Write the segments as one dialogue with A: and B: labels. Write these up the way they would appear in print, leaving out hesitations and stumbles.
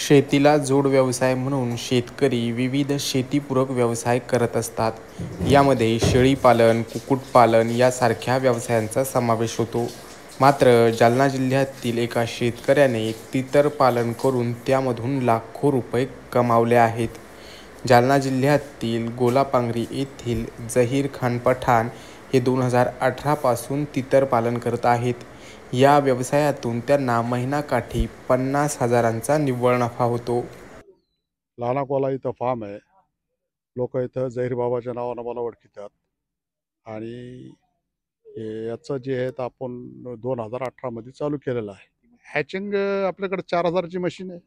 A: शेतीला जोड व्यवसाय म्हणून शेतकरी विविध शेतीपूरक व्यवसाय करत असतात. यामध्ये शेळीपालन, कुक्कुटपालन यासारख्या व्यवसायांचा समावेश होतो. मात्र जालना जिल्ह्यातील एका शेतकऱ्याने तीतर करून त्यामधून लाखो रुपये कमावले आहेत. जालना जिल्ह्यातील गोलापांगरी येथील जहीर खान पठाण हे 2018 पासून तीतर पालन करत आहेत. या व्यवसायातून त्यांना महिनाकाठी 50,000चा निव्वळ नफा होतो.
B: लहानाकोला इथं फार्म आहे. लोक इथं जहीर बाबाच्या नावानं मला ओळखतात. आणि याचं जे आहे तर आपण 2018 चालू केलेलं आहे. हॅचिंग आपल्याकडे 4,000ची मशीन आहे.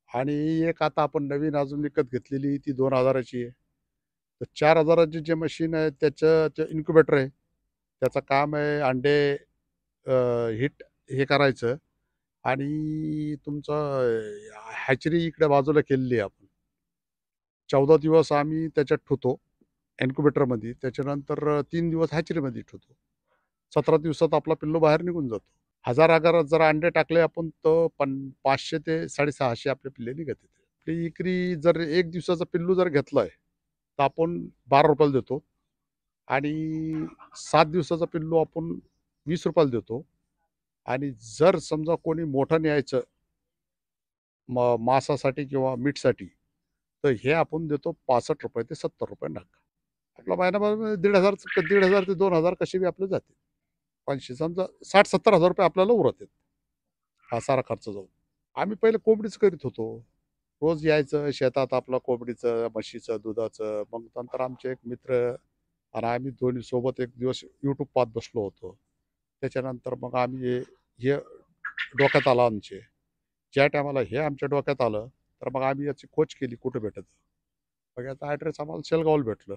B: आणि एक आता आपण नवीन अजून विकत घेतलेली ती 2,000ची आहे. तर 4,000ची जे मशीन आहे त्याचं ते इन्क्युबेटर आहे. त्याचं काम आहे अंडे हिट हे करायचं. आणि तुमचं हॅचरी इकडे बाजूला केलेली आहे आपण. 14 दिवस आम्ही त्याच्यात ठेवतो इन्क्युबेटरमध्ये. त्याच्यानंतर 3 दिवस हॅचरीमध्ये ठेवतो. 17 दिवसात आपला पिल्लू बाहेर निघून जातो. हजार जर अंडे टाकले आपण तर 500 ते 650 आपले पिल्ले निघत येते. आपली इकरी जर 1 दिवसाचा पिल्लू जर घेतलाय तर आपण 12 रुपयाला देतो. आणि 7 दिवसाचा पिल्लू आपण 20 रुपयाला देतो. आणि जर समजा कोणी मोठं न्यायचं मांसासाठी किंवा मीठसाठी तर हे आपण देतो 65 रुपये ते 70 रुपये नग. आपला महिनाभर 1,500 ते 2,000 कसे बी आपले जाते. 500 समजा 60-70 हजार रुपये आपल्याला उरत आहेत हा सारा खर्च जाऊन. आम्ही पहिले कोंबडीच करीत होतो. रोज यायचं शेतात आपलं कोंबडीचं म्हशीचं दुधाचं. मग नंतर आमचे एक मित्र आणि आम्ही दोन्ही सोबत एक दिवस यूट्यूब पाहत बसलो होतो. त्याच्यानंतर मग आम्ही हे डोक्यात आलं आमचे. ज्या टायमाला हे आमच्या डोक्यात आलं तर मग आम्ही याची खोज केली कुठं भेटत. मग याचा ॲड्रेस आम्हाला शेलगावला भेटलं.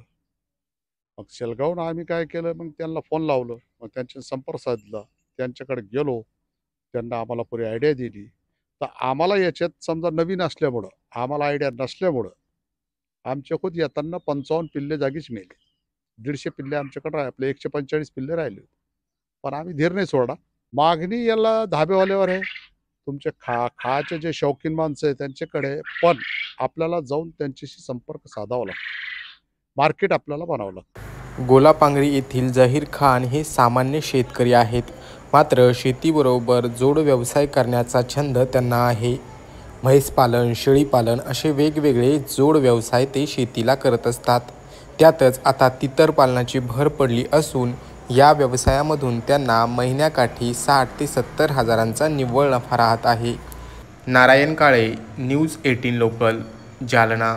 B: मग शेलगावनं आम्ही काय केलं, मग त्यांना फोन लावलं. मग त्यांचा संपर्क साधला. त्यांच्याकडे गेलो. त्यांना आम्हाला पुरी आयडिया दिली. तर आम्हाला याच्यात समजा नवीन असल्यामुळं आम्हाला आयडिया नसल्यामुळं आमच्या खुद येताना 55 पिल्ले जागीच मेले. 150 पिल्ले आमच्याकडे आपले 145 पिल्ले राहिले. पण आम्ही धीर नाही सोडला. मागणी याला धाब्यावाल्यावर आहे. तुमचे खायचे जे शौकीन माणसं आहे त्यांच्याकडे. पण आपल्याला जाऊन त्यांच्याशी संपर्क साधावा लागतो. मार्केट आपल्याला बनावं लागतं.
A: गोलापांगरी येथील जहीर खान हे सामान्य शेतकरी आहेत. मात्र शेतीबरोबर जोड व्यवसाय करण्याचा छंद त्यांना आहे. म्हैसपालन, शेळीपालन असे वेगवेगळे जोड व्यवसाय ते शेतीला करत असतात. त्यातच आता तीतर पालनाची भर पडली असून या व्यवसायामधून त्यांना महिन्याकाठी 60 ते 70 हजारांचा निव्वळ नफा राहत आहे. Narayan Kale, news 18 local, Jalna.